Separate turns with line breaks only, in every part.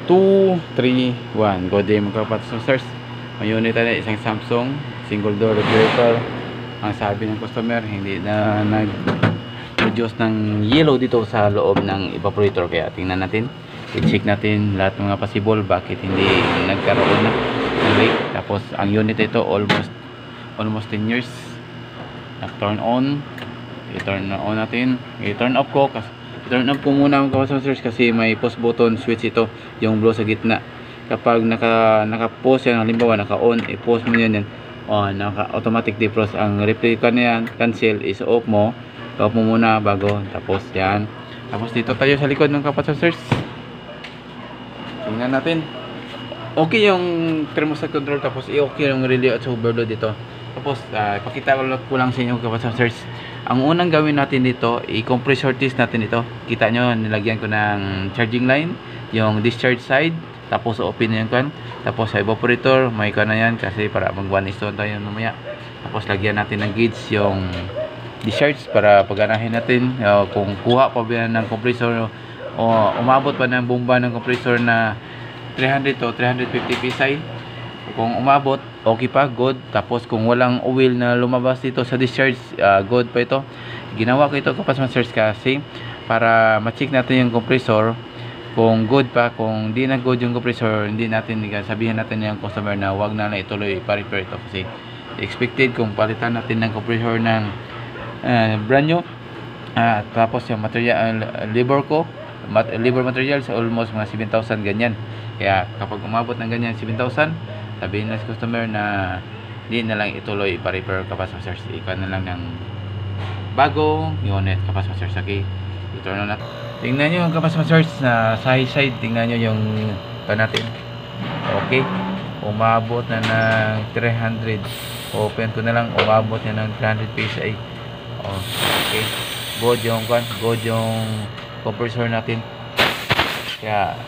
2, 3, 1. Go day mga kapatid. May unit na isang Samsung single door refrigerator. Ang sabi ng customer, hindi na nag-produce ng yellow dito sa loob ng evaporator. Kaya tingnan natin, i-check natin lahat ng mga possible bakit hindi nagkaroon na ng leak. Tapos ang unit ito almost 10 years. Turn on, i-turn on natin, i-turn off ko kasi turn off ko muna mga kapatid kasi may pause button switch ito, yung blue sa gitna. Kapag naka-pause yan, halimbawa naka-on, i-pause mo yan, naka-automatic defrost. Ang replica na yan, cancel, is off mo muna bago, tapos yan. Tapos dito tayo sa likod ng kapatid. Tingnan natin. Okay yung thermostat control, tapos okay yung relay at overload dito. Tapos ipakita ko lang sa inyo kapatid. Ang unang gawin natin dito, i-compressor test natin ito. Kita nyo, nilagyan ko ng charging line, yung discharge side, tapos open na yung kan. Tapos sa evaporator, may kan na yan kasi para mag 1:1 tayo mamaya. Tapos lagyan natin ng gauge yung discharge para paganahin natin kung kuha pa ba ng compressor o umabot pa ng bomba ng compressor na 300 to 350 psi. Kung umabot, okay pa, good. Tapos kung walang oil na lumabas dito sa discharge, good pa ito. Ginawa ko ito kapatid kasi para ma-check natin yung compressor kung good pa. Kung di na good yung compressor, hindi natin sabihin natin yung customer na wag na ituloy pa-repair ito kasi expected kung palitan natin ng compressor ng brand new. Tapos yung material, labor materials almost mga 7,000 ganyan. Kaya kapag umabot ng ganyan 7,000, sabihin na sa customer na di na lang ituloy pa-repair kapatid. Ikaw na lang ng bagong unit kapatid. Okay, ito na natin. Tingnan nyo yung kapatid na side. Tingnan nyo yung natin. Okay, umabot na ng 300. Open ko na lang, umabot na ng 300 PSI. Okay, good yung compressor natin. Kaya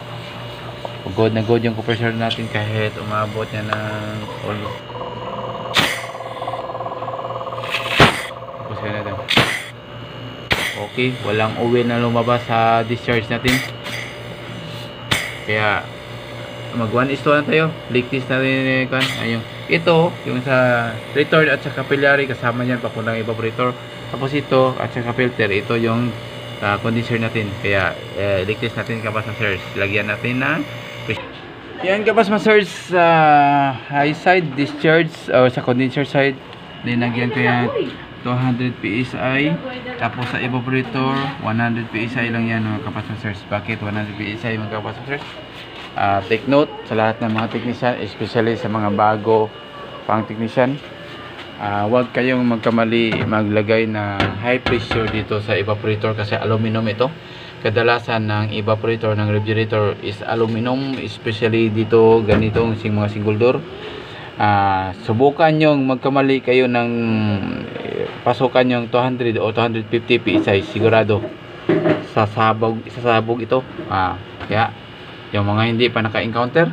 good na good yung compressor natin kahit umabot niya ng okay, walang oil na lumabas sa discharge natin. Kaya mag 1:1 tayo, leak test natin kan. Ayun, ito yung sa return at sa capillary, kasama niyan papuntang evaporator. Tapos ito at sa filter, ito yung condenser natin. Kaya leak test natin kapatid. Lagyan natin ng yan kapatid sa high side discharge o sa condenser side, linagyan ko yan 200 PSI. Tapos sa evaporator 100 PSI lang yan mga kapatid. Bakit 100 PSI mga kapatid? Take note sa lahat ng mga technician, especially sa mga bago pang technician, huwag kayong magkamali maglagay ng high pressure dito sa evaporator kasi aluminum ito. Kadalasan ng evaporator ng refrigerator is aluminum, especially dito ganitong mga single door. Subukan nyo magkamali kayo ng pasukan yung 200 o 250 PSI, sigurado sasabog ito. Kaya yung mga hindi pa naka-encounter,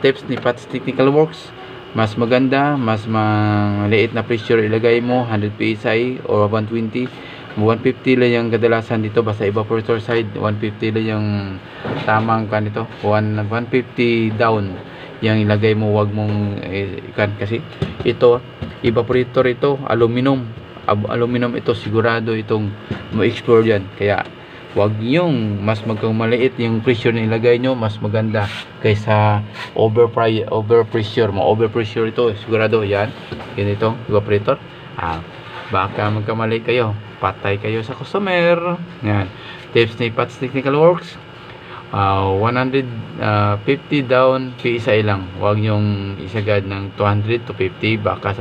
tips ni Pat's Technical Works, mas maganda, mas maliit na pressure ilagay mo, 100 PSI or 120. 150 lang yung kadalasan dito, basta evaporator side 150 lang yung tamang kan dito. 150 down yung ilagay mo, wag mong ikan kasi ito evaporator, ito aluminum ito, sigurado itong ma-explode yan. Kaya wag yung mas magkamaliit yung pressure na ilagay nyo, mas maganda kaysa over pressure ito, sigurado yan. Ganito evaporator, baka magkamali kayo, patay kayo sa customer. Yan, tips ni Pat's Technical Works. 150 down PSI lang, huwag yung isagad ng 200 to 50. Baka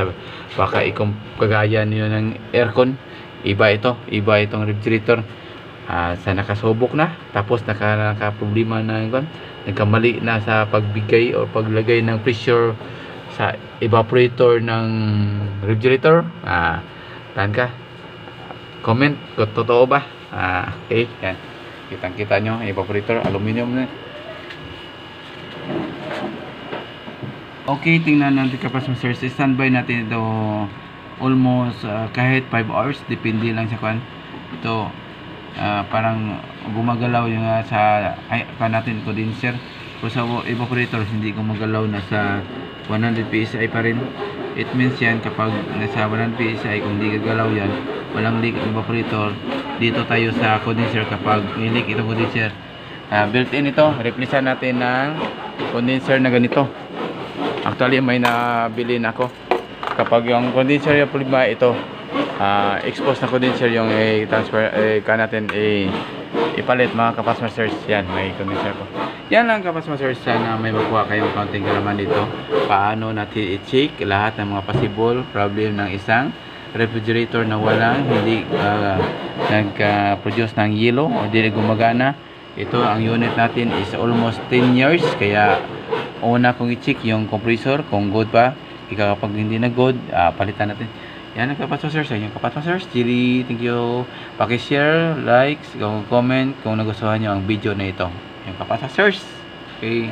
kagaya niyo ng aircon, iba itong refrigerator. Sa nakasubok na, tapos naka problema na yun, nagkamali na sa pagbigay o paglagay ng pressure sa evaporator ng refrigerator. Tahan ka, comment kung totoo ba. Okay, yan, kitang-kita nyo, evaporator aluminum na. Okay, tingnan natin kapatid. Standby natin ito almost kahit 5 hours, depende lang sa kan. Ito parang gumagalaw yung sa natin condenser. Kung sa evaporator hindi gumagalaw, nasa 100 PSI pa rin. It means yan kapag nasa 100 PSI, kung hindi gagalaw yan, walang leak ang evaporator. Dito tayo sa condenser kapag may leak itong condenser. Built-in ito, replacean natin ng condenser na ganito. Actually may nabili na ako. Kapag yung condenser yung problema ito, exposed na condenser yung transfer natin ipalit mga Kapas Masters. Yan, may condenser ko. Yan lang Kapas Masters, sana may makuha kayong kaunting kalaman dito. Paano natin i-check lahat ng mga possible problem ng isang refrigerator na hindi nagka-produce ng yellow o hindi gumagana. Ito, ang unit natin is almost 10 years, kaya una kong i-check yung compressor kung good pa. Kapag hindi na good, palitan natin. Yan ang Kapas Masters, yung Kapas Masters. Chili, thank you. Paki-share, likes, comment kung nagustuhan nyo ang video na ito. Yung Kapas Masters. Okay.